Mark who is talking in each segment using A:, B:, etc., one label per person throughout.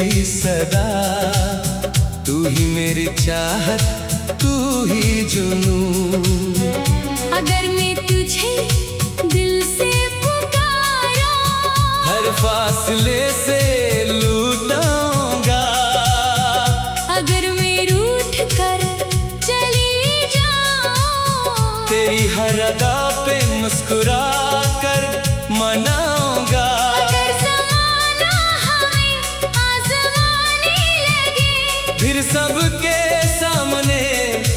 A: मेरी सदा, तू ही मेरी चाहत, तू ही जुनून।
B: अगर मैं तुझे दिल से पुकारा,
A: हर फासले से लूटाऊंगा।
B: अगर मैं रूठ कर चली जाऊं,
A: तेरी हर अदा पे मुस्कुरा कर मनाऊंगा।
B: अगर ज़माना हमें आज़माने लगे,
A: फिर सबके सामने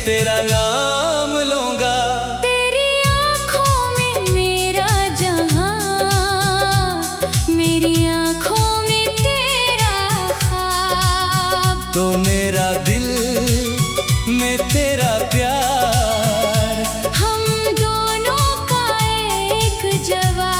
A: तेरा नाम लूंगा।
B: तेरी आँखों में मेरा जहां, मेरी आँखों में तेरा ख्वाब।
A: तो मेरा दिल में तेरा प्यार,
B: हम दोनों का एक जवाब।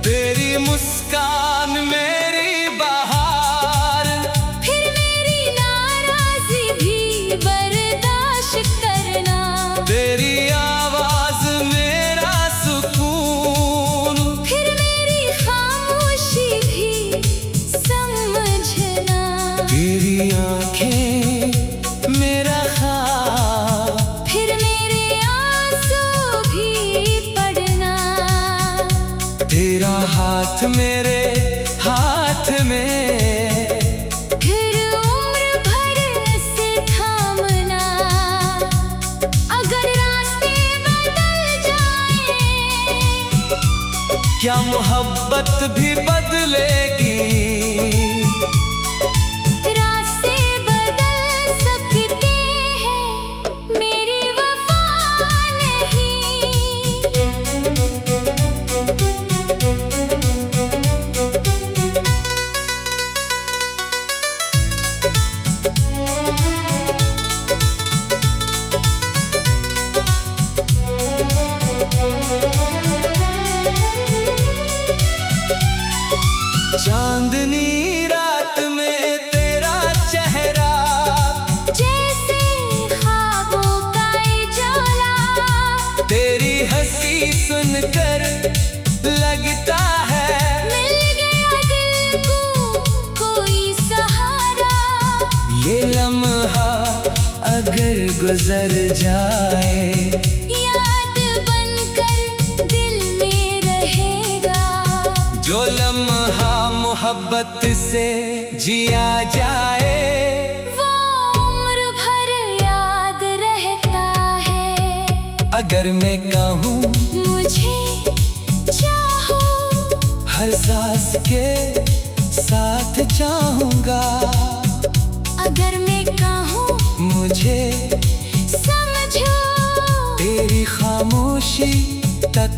A: तेरी मुस्कान मेरी बहार,
B: फिर मेरी नाराज़ी भी बर्दाश्त करना।
A: तेरी आवाज मेरा सुकून,
B: फिर मेरी खामोशी भी समझना।
A: तेरी आंखें मेरा ख्वाब,
B: फिर मेरे आंसू भी पढ़ना।
A: तेरा हाथ मेरे हाथ में,
B: फिर उम्र भर से थामना। अगर रास्ते बदल जाए,
A: क्या मोहब्बत भी बदलेगी?
B: रास्ते बदल सकते हैं, मेरी वफा नहीं।
A: चांदनी रात में तेरा चेहरा,
B: जैसे ख्वाबों का उजाला।
A: तेरी हंसी सुनकर लगता है
B: मिल गया दिल को कोई सहारा।
A: ये लम्हा अगर गुजर जाए,
B: याद बनकर दिल में रहेगा।
A: जो लम्हा मोहब्बत से जिया जाए,
B: वो उम्र भर याद रहता है।
A: अगर मैं कहूँ
B: मुझे चाहो,
A: हर सांस के साथ चाहूँगा।
B: अगर मैं कहूँ
A: मुझे
B: समझो,
A: तेरी खामोशी तक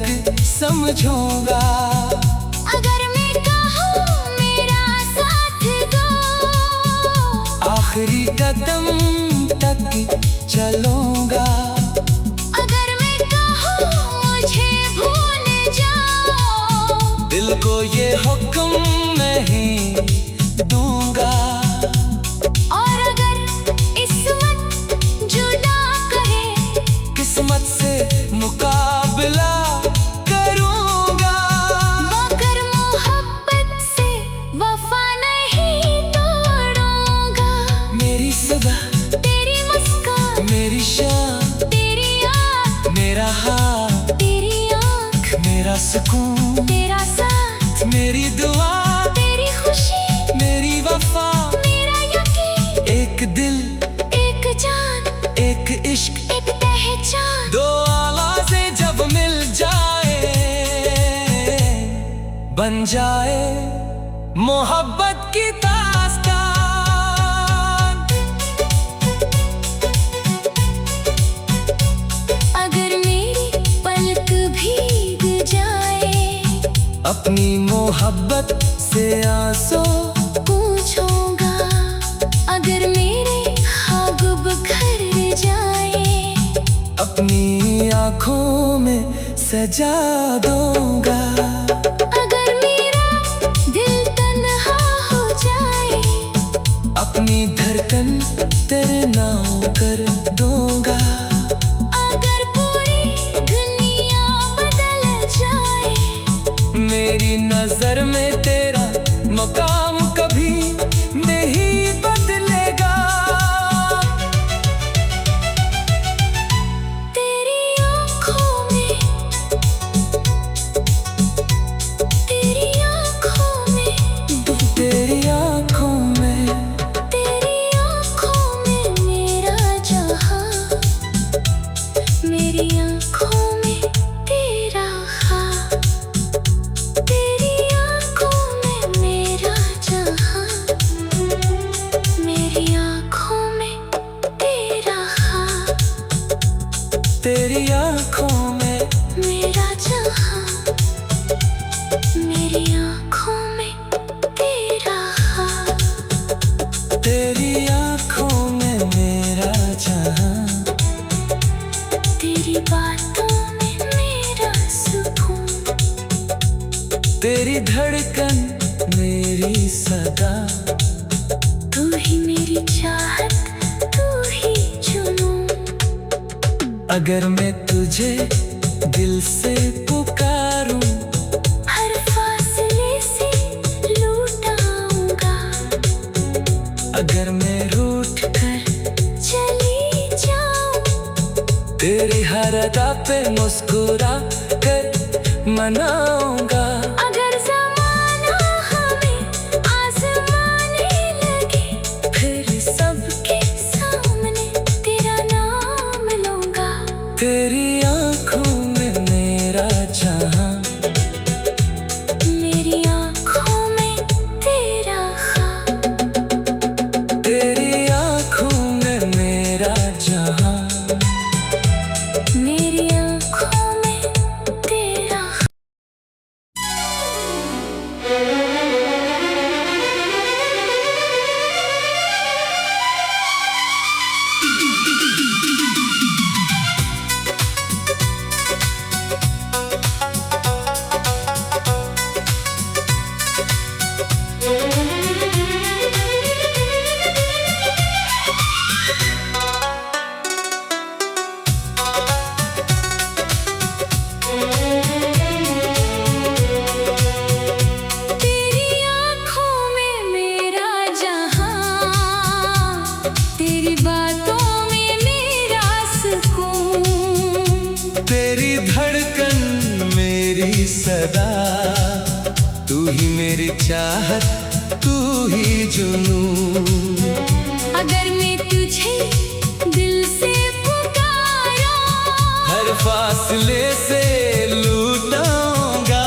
A: समझूंगा।
B: अगर मैं कहूँ मेरा साथ दो,
A: आखिरी कदम तक चलूंगा।
B: अगर मैं कहूँ मुझे भूल जाओ,
A: दिल को ये हुक्म नहीं दूंगा।
B: और अगर किस्मत जुदा करे,
A: किस्मत से मुकाबला करूंगा।
B: मगर मोहब्बत से वफा नहीं तोड़ूंगा।
A: मेरी सदा,
B: तेरी मुस्कान,
A: मेरी शान,
B: तेरी आँख,
A: मेरा हाथ,
B: तेरी आँख,
A: मेरा सुकून,
B: तेरा साथ,
A: मेरी दुआ,
B: तेरी खुशी,
A: मेरी वफा।
B: मेरा यकीन,
A: एक दिल,
B: एक जान,
A: एक इश्क,
B: एक पहचान।
A: दो आवाज़ें जब मिल जाए, बन जाए मोहब्बत की दास्तान।
B: अगर मेरी पलक भीग जाए,
A: अपनी मोहब्बत से आंसू
B: पूछूंगा। अगर मेरे ख्वाब बिखर जाए,
A: अपनी आँखों में सजा दूंगा। धड़कन तेरे नाम कर दूंगा।
B: अगर पूरी दुनिया बदल जाए,
A: मेरी नजर में तेरा मकाम कभी नहीं बदलेगा।
B: तेरी आँखों में, तेरी आँखों में,
A: तेरी आँखों में,
B: तेरी आँखों में मेरा जहां, मेरी आँखों में तेरा ख्वाब। तेरी आँखों में मेरा जहां, मेरी आँखों में तेरा ख्वाब।
A: तेरी आँखों में
B: मेरा जहां, मेरी आँखों में तेरा ख्वाब।
A: तेरी आँखों में मेरा जहां,
B: तेरी बातों में मेरा सुकून।
A: तेरी धड़कन मेरी सदा।
B: तू ही मेरी चाहत, तू ही जुनून।
A: अगर मैं तुझे दिल से पुकारूं,
B: हर फासले से लूट आऊंगा।
A: अगर मैं रूठ कर
B: चली जाऊं,
A: तेरी हर अदा पे मुस्कुरा कर मनाऊंगा।
B: अगर ज़माना हमें आज़माने लगे,
A: फिर
B: सबके सामने तेरा नाम लूंगा।
A: तेरी आँखों में मेरा जहां,
B: मेरी आँखों में तेरा ख्वाब।
A: तेरी आँखों में मेरा जहां।
B: मेरी आँखों में तेरा तेरी आँखों में मेरा जहां, तेरी बातों में मेरा सुकून।
A: तेरी धड़कन मेरी सदा। तू ही मेरी चाहत, तू ही जुनून।
B: अगर मैं तुझे दिल से पुकारा,
A: हर फासले से लूटाऊंगा।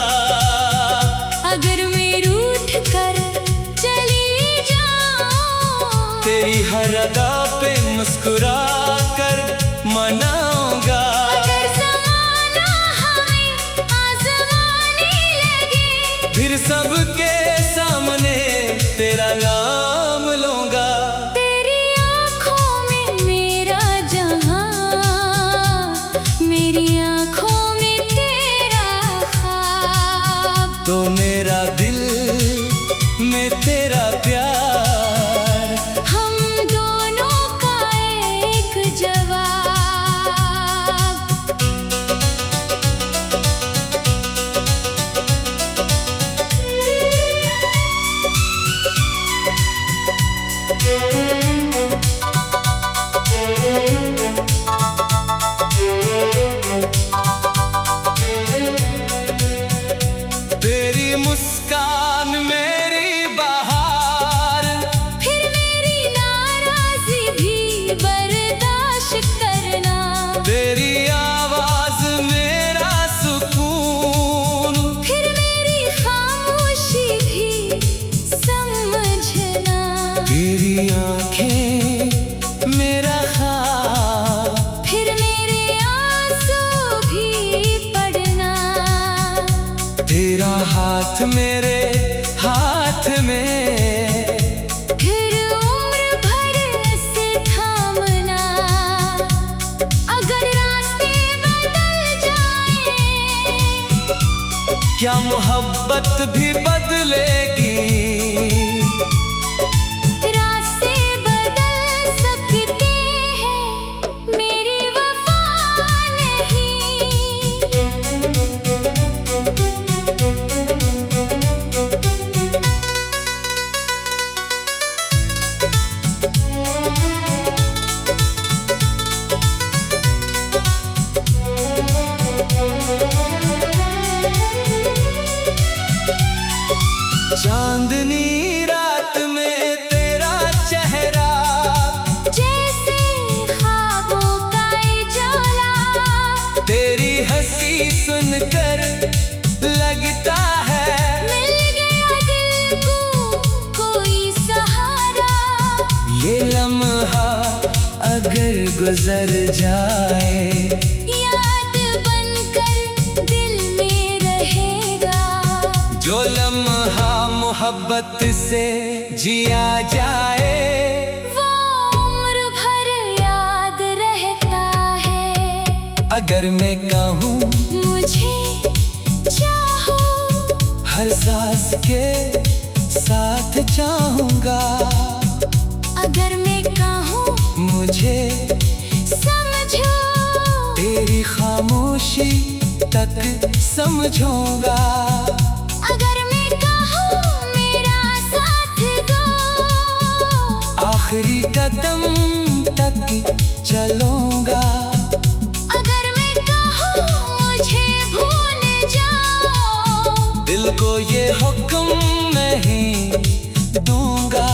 B: अगर मैं रूठ कर चली जाऊं,
A: तेरी हर अदा पे मुस्कुरा कर मनाऊंगा।
B: अगर ज़माना हमें आज़माने लगे,
A: फिर सबके सामने तेरा नाम लूंगा।
B: तेरी आँखों में मेरा जहां, मेरी आँखों में तेरा ख्वाब।
A: तो मेरा दिल में तेरा प्यार,
B: हम दोनों का एक जवाब।
A: तेरी मुस्कान मेरी बहार।
B: फिर मेरी नाराज़ी भी बर्दाश्त करना।
A: तेरी आवाज मेरा सुकून।
B: फिर मेरी खामोशी भी समझना।
A: तेरी आँखें मेरा ख्वाब।
B: फिर मेरे आंसू भी पढ़ना।
A: तेरा हाथ मेरे हाथ में।
B: फिर उम्र भर से थामना। अगर रास्ते बदल जाए,
A: क्या मोहब्बत भी बदलेगी?
B: रास्ते बदल
A: गुजर जाए,
B: याद बनकर दिल में रहेगा।
A: जो लम्हा मोहब्बत से जिया जाए,
B: वो उम्र भर याद रहता है।
A: अगर मैं कहूँ
B: मुझे चाहो,
A: हर सांस के साथ चाहूँगा।
B: अगर मैं कहूँ
A: मुझे
B: समझो,
A: तेरी खामोशी तक समझूंगा।
B: अगर मैं कहूँ मेरा साथ दो,
A: आखिरी कदम तक चलूंगा।
B: अगर मैं कहूँ मुझे भूल जाओ,
A: दिल को ये हुक्म नहीं दूंगा।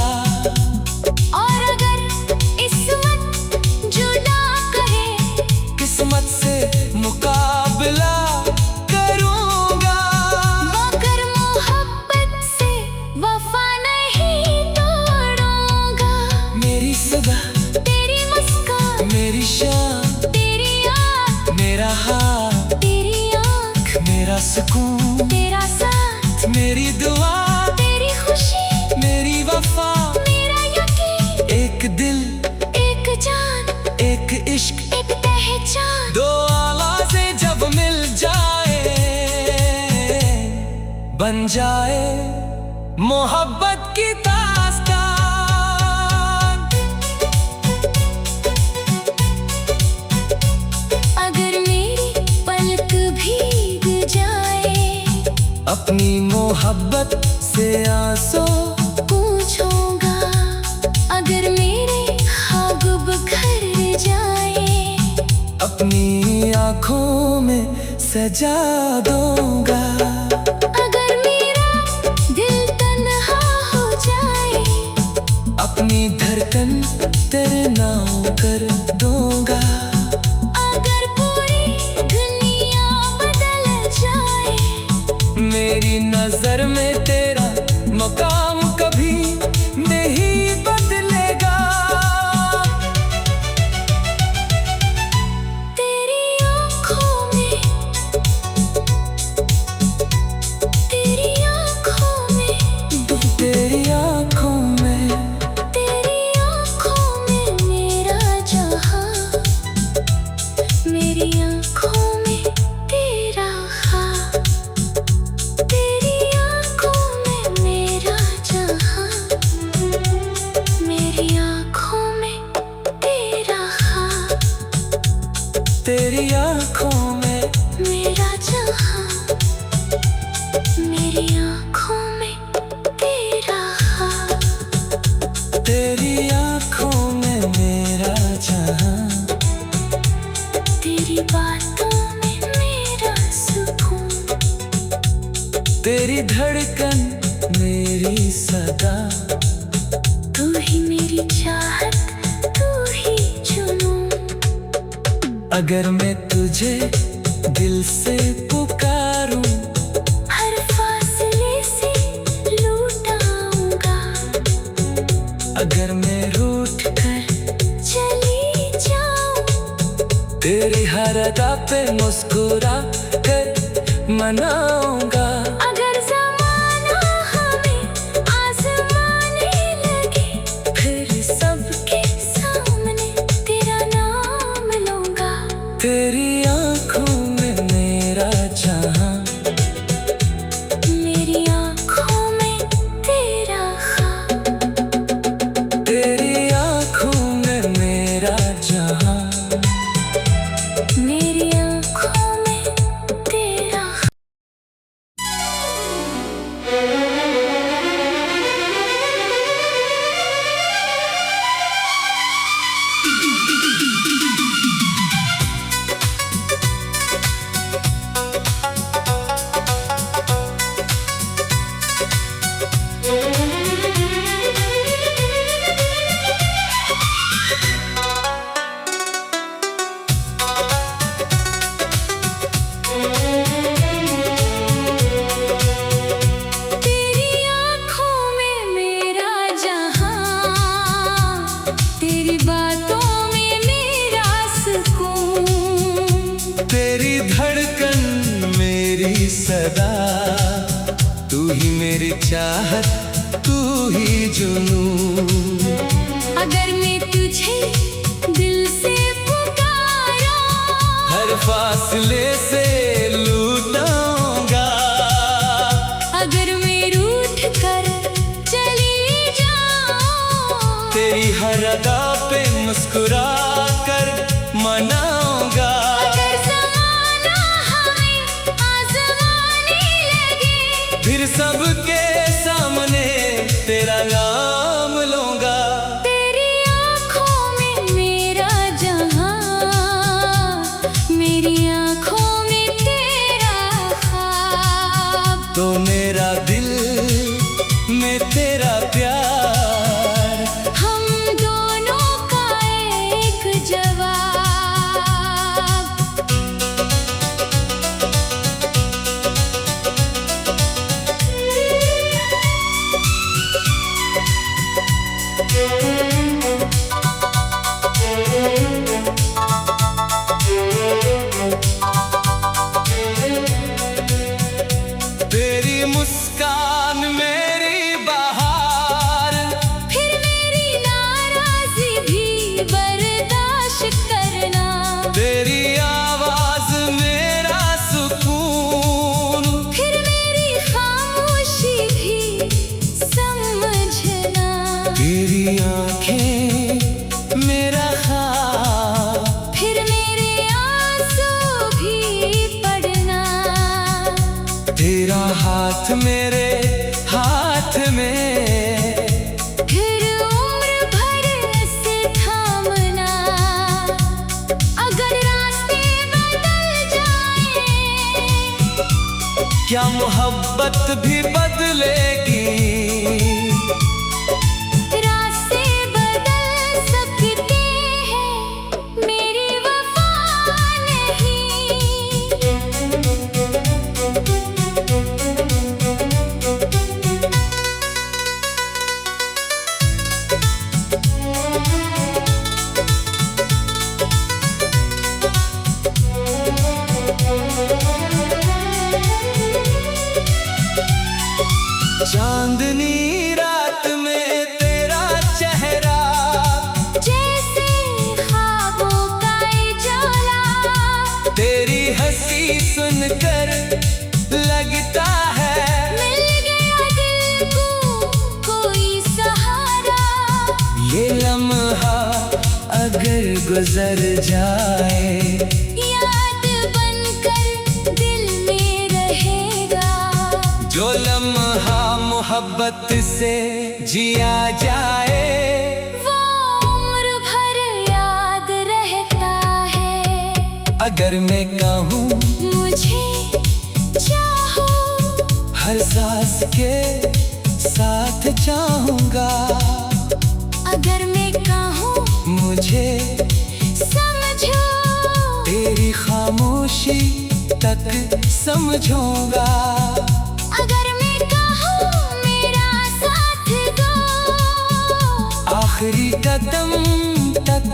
B: और अगर किस्मत जुदा करे,
A: किस्मत से मुकाबला करूंगा।
B: मगर मोहब्बत से वफा नहीं तोड़ूंगा।
A: मेरी सदा,
B: तेरी मुस्कान,
A: मेरी शान,
B: तेरी आँख,
A: मेरा हाथ,
B: तेरी आँख,
A: मेरा सुकून,
B: तेरा साथ,
A: मेरी दुआ,
B: तेरी खुशी,
A: मेरी वफा,
B: मेरा यकीन।
A: एक दिल,
B: एक जान,
A: एक इश्क,
B: एक पहचान।
A: दो आवाज़ें जब मिल जाए, बन जाए मोहब्बत की दास्तान।
B: अगर मेरी पलक भीग जाए,
A: अपनी मोहब्बत से आंसू
B: पूछूंगा। अगर मेरे ख्वाब बिखर जाए,
A: अपनी आँखों में सजा दूंगा।
B: अगर मेरा दिल तन्हा हो जाए,
A: अपनी धड़कन तेरे नाम कर दूंगा।
B: अगर पूरी दुनिया बदल जाए,
A: मेरी नजर में तेरा मकाम कभी नहीं बदलेगा।
B: तेरी आँखों में, तेरी आँखों में,
A: तेरी आँखों में,
B: तेरी आँखों में मेरा जहां, मेरी आँखों में तेरा ख्वाब, तेरी आँखों में मेरा जहां, मेरी आँखों में तेरा ख्वाब,
A: तेरी आँखों में,
B: मेरा जहां, मेरी आँखों में तेरा ख्वाब।
A: तेरी आँखों में मेरा जहां,
B: तेरी बातों में मेरा सुकून,
A: तेरी धड़कन मेरी सदा।
B: तू ही मेरी चाहत, तू ही जुनून।
A: अगर मैं तुझे दिल से पुकारूं,
B: हर फासले से लौटाऊंगा।
A: अगर मैं रूठ कर
B: चली जाऊं,
A: तेरी हर अदा पे मुस्कुरा कर मनाऊंगा।
B: अगर ज़माना हमें आज़माने लगे, फिर सबके सामने तेरा नाम लूंगा।
A: तेरी आँखों में मेरा जहां,
B: मेरी आँखों में तेरा ख्वाब,
A: तेरी आँखों में मेरा जहां।
B: मेरी आँखों में तेरा
A: सदा, तू ही मेरी चाहत, तू ही जुनून।
B: अगर मैं तुझे दिल से पुकारा,
A: हर फासले से लूटाऊंगा।
B: अगर मैं रूठ कर चली जाऊं,
A: तेरी हर अदा पे मुस्कुरा कर मनाऊंगा।
B: अगर ज़माना हमें आज़माने लगे,
A: फिर सबके सामने तेरा नाम लूंगा।
B: तेरी आँखों में मेरा जहां, मेरी आँखों में तेरा ख्वाब।
A: तो मेरा दिल में तेरा प्यार,
B: हम दोनों का एक जवाब।
A: तेरी मुस्कान मेरी बहार,
B: फिर मेरी नाराज़ी भी बर्दाश्त करना।
A: तेरी आवाज मेरा सुकून,
B: फिर मेरी खामोशी भी समझना।
A: तेरी आंखें मेरा ख्वाब,
B: फिर मेरे आंसू भी पढ़ना।
A: तेरा हाथ मेरे हाथ में,
B: फिर उम्र भर से थामना। अगर रास्ते बदल जाएं,
A: क्या मोहब्बत भी बदलेगी?
B: रास्ते बदल सकते हैं, मेरी वफा नहीं।
A: चांदनी रात में तेरा चेहरा,
B: जैसे ख्वाबों का उजाला।
A: तेरी हंसी सुनकर लगता है
B: मिल गया दिल को कोई सहारा।
A: ये लम्हा अगर गुजर जाए,
B: याद बनकर दिल में रहेगा।
A: जो लम्हा मोहब्बत से जिया जाए,
B: वो उम्र भर याद रहता है।
A: अगर मैं कहूँ
B: मुझे चाहो,
A: हर सांस के साथ चाहूँगा।
B: अगर मैं कहूँ
A: मुझे
B: समझो,
A: तेरी खामोशी तक समझूंगा।
B: अगर मैं कहूँ मेरा साथ दो,
A: आखिरी कदम तक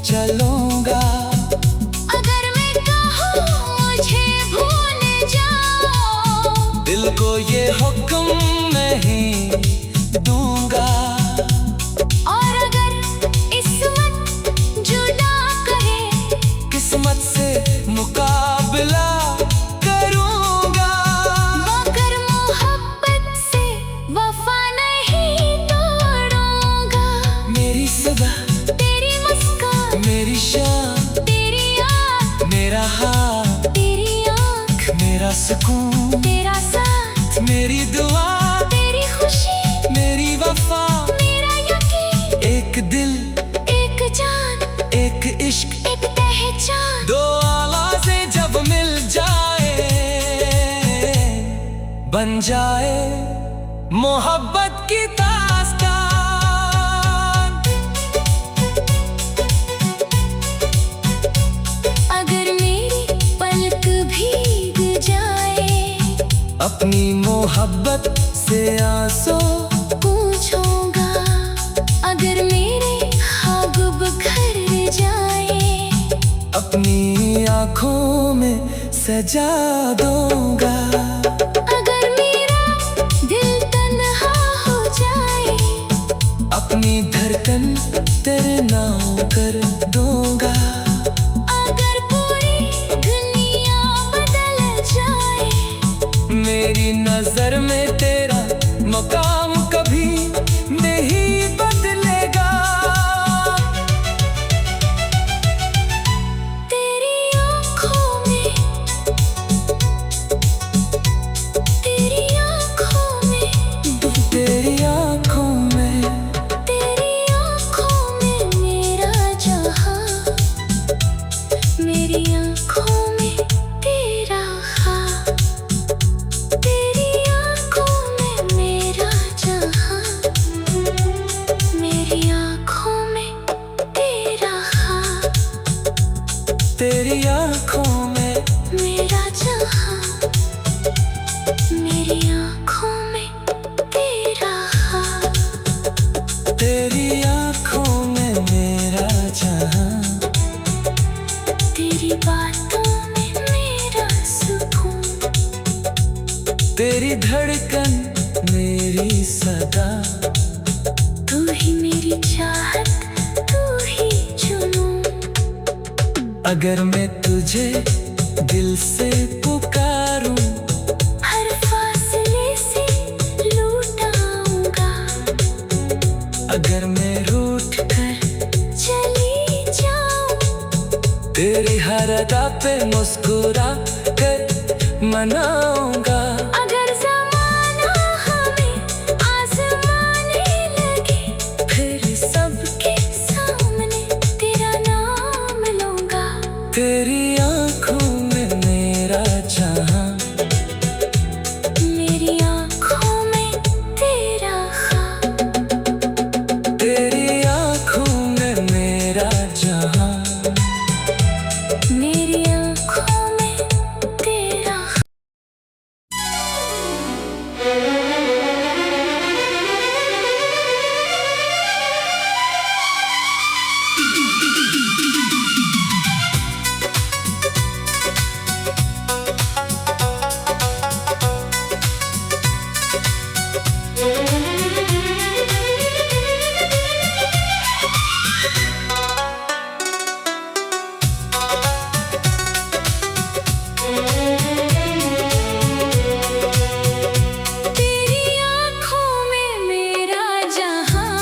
A: चलूंगा।
B: अगर मैं कहूँ मुझे भूल जाओ,
A: दिल को ये हुक्म नहीं दूंगा।
B: और अगर किस्मत जुदा करे,
A: किस्मत से मुकाबला करूंगा।
B: मगर मोहब्बत से वफा नहीं तोड़ूंगा।
A: मेरी सुबह,
B: तेरी मुस्कान,
A: मेरी शाम,
B: तेरी आँख,
A: मेरा हाथ,
B: तेरी आँख,
A: मेरा सुकून,
B: तेरा साथ,
A: मेरी दुआ,
B: तेरी खुशी,
A: मेरी वफा।
B: मेरा यकीन,
A: एक दिल,
B: एक जान,
A: एक इश्क,
B: एक पहचान।
A: दो आवाज़ें जब मिल जाए, बन जाए मोहब्बत की दास्तान।
B: अगर मेरी पलक भीग जाए,
A: अपनी मोहब्बत से आंसू
B: पूछूंगा। अगर मेरे ख्वाब बिखर जाए,
A: अपनी आँखों में सजा दूंगा। अपनी धड़कन तेरे नाम कर दूंगा।
B: अगर पूरी दुनिया बदल जाए,
A: मेरी नजर में तेरा मकाम कभी नहीं बदलेगा।
B: तेरी आँखों में, तेरी आँखों में,
A: तेरी आँखों में,
B: तेरी आँखों में मेरा जहां, मेरी आँखों में तेरा ख्वाब, तेरी आँखों में मेरा जहां, मेरी आँखों में तेरा ख्वाब,
A: तेरी आँखों में
B: मेरा जहां, मेरी आँखों में तेरा ख्वाब।
A: तेरी आँखों में मेरा जहां,
B: तेरी बातों में मेरा सुकून,
A: तेरी धड़कन मेरी सदा।
B: तू ही मेरी चाहत, तू ही जुनून।
A: अगर मैं तुझे दिल से पुकारूं,
B: हर फासले से लूट आऊंगा।
A: अगर मैं रूठ कर
B: चली जाऊं,
A: तेरी हर अदा पे मुस्कुरा कर मनाऊंगा।
B: अगर ज़माना हमें आज़माने लगे, फिर सबके सामने तेरा नाम लूंगा।
A: तेरी आँखों में मेरा जहां,
B: मेरी आँखों में तेरा ख्वाब,
A: तेरी आँखों में मेरा जहां।
B: मेरी आँखों में तेरा तेरी आँखों में मेरा जहां,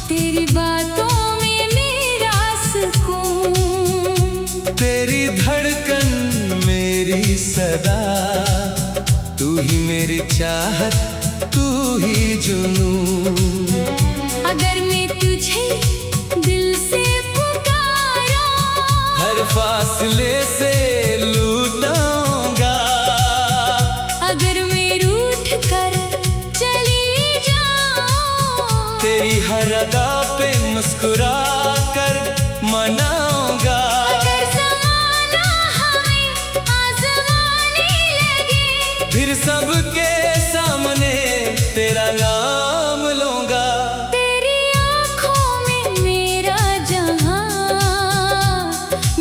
B: तेरी बातों में मेरा सुकून।
A: तेरी धड़कन मेरी सदा। तू ही मेरी चाहत, तू ही जुनून।
B: अगर मैं तुझे दिल से पुकारा,
A: हर फासले से लूटाऊंगा।
B: अगर मैं रूठ कर चली जाऊं,
A: तेरी हर अदा पे मुस्कुरा कर मनाऊंगा।
B: अगर ज़माना हमें आज़माने लगे,
A: फिर सबके सामने तेरा नाम लूंगा।
B: तेरी आँखों में मेरा जहां,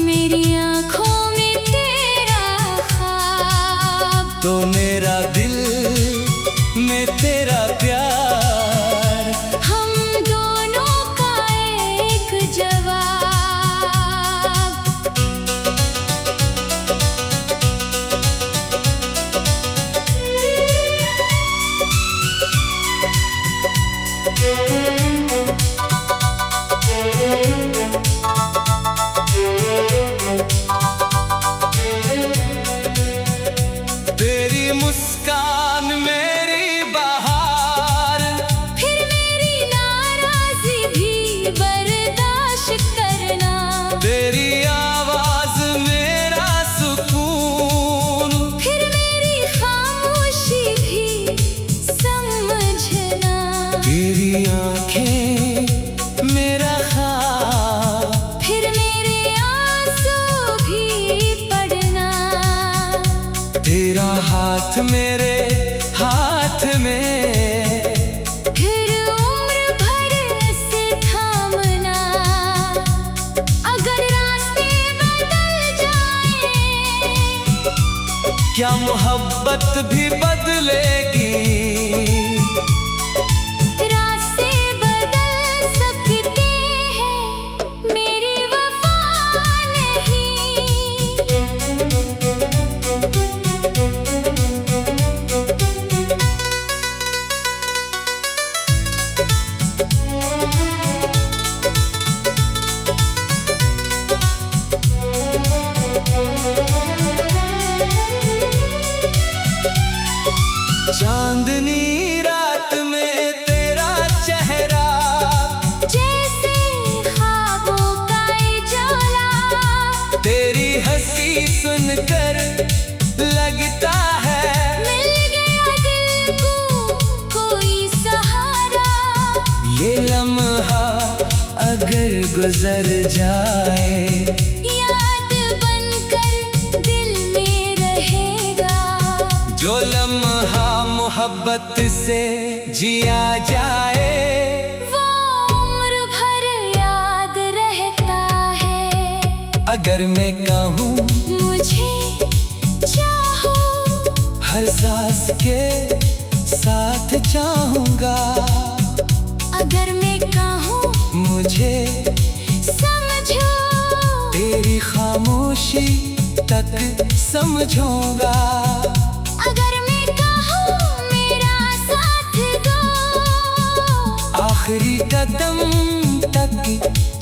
B: मेरी आँखों में तेरा ख्वाब।
A: तो मेरा दिल में तेरा प्यार,
B: हम दोनों का एक जवाब।
A: तेरी मुस्कान मेरी बहार,
B: फिर मेरी नाराज़ी भी बर्दाश्त करना।
A: तेरी आवाज मेरा सुकून।
B: फिर मेरी खामोशी भी समझना।
A: तेरी आँखें मेरा ख्वाब,
B: फिर मेरे आंसू भी पढ़ना।
A: तेरा हाथ मेरे हाथ में।
B: फिर उम्र भर से थामना। अगर रास्ते बदल जाए,
A: क्या मोहब्बत भी बदलेगी?
B: रास्ते
A: चांदनी रात में तेरा चेहरा
B: जैसे ख्वाबों का उजाला,
A: तेरी हंसी सुनकर लगता है
B: मिल गया दिल को कोई सहारा।
A: ये लम्हा अगर गुजर जाए
B: याद बनकर दिल में रहेगा,
A: जो लम्हा मोहब्बत से जिया जाए
B: वो उम्र भर याद रहता है।
A: अगर मैं कहूँ
B: मुझे चाहो,
A: हर सांस के साथ चाहूँगा,
B: अगर मैं कहूँ
A: मुझे
B: समझो,
A: तेरी खामोशी तक समझूंगा।
B: अगर मैं कहूँ मेरा साथ दो,
A: आखिरी कदम तक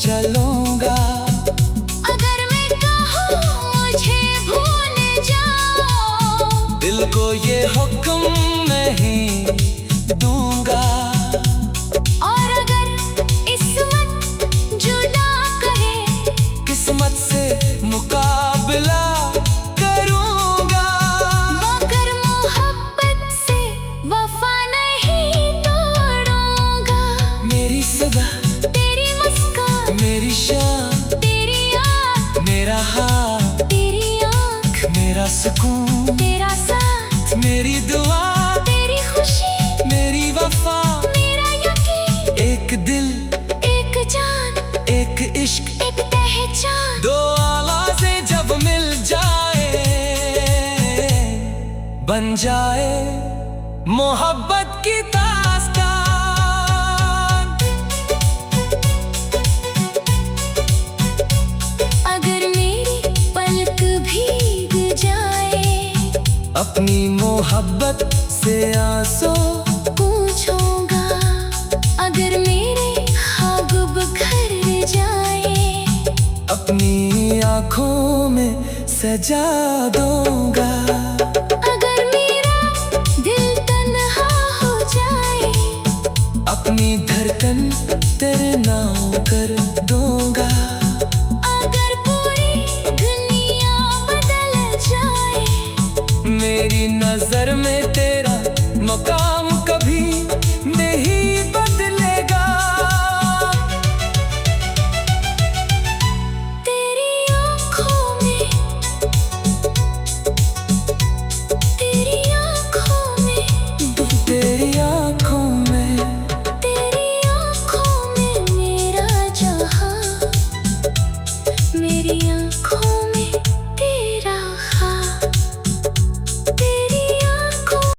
A: चलूंगा।
B: अगर मैं कहूँ मुझे भूल जाओ,
A: दिल को ये हुक्म नहीं दूंगा।
B: और अगर किस्मत जुदा करे,
A: किस्मत से मुकाबला करूंगा।
B: मगर मोहब्बत से वफा नहीं तोड़ूंगा।
A: मेरी सुबह,
B: तेरी मुस्कान,
A: मेरी शाम,
B: तेरी याद,
A: मेरा हाथ,
B: तेरी आँख,
A: मेरा सुकून,
B: तेरा साथ,
A: मेरी दुआ,
B: तेरी खुशी,
A: मेरी वफा।
B: मेरा यकीन,
A: एक दिल,
B: एक जान,
A: एक इश्क,
B: एक पहचान।
A: दो आवाज़ें जब मिल जाए बन जाए मोहब्बत की दास्तान।
B: अगर मेरी पलक भीग जाए,
A: अपनी मोहब्बत से आंसू
B: पूछूंगा। अगर मेरे ख्वाब बिखर जाए,
A: अपनी आँखों में सजा दूंगा।
B: अगर मेरा दिल तन्हा हो जाए,
A: अपनी धड़कन तेरे नाम कर दूंगा।
B: अगर पूरी दुनिया बदल जाए,
A: मेरी नजर में तेरा मकाम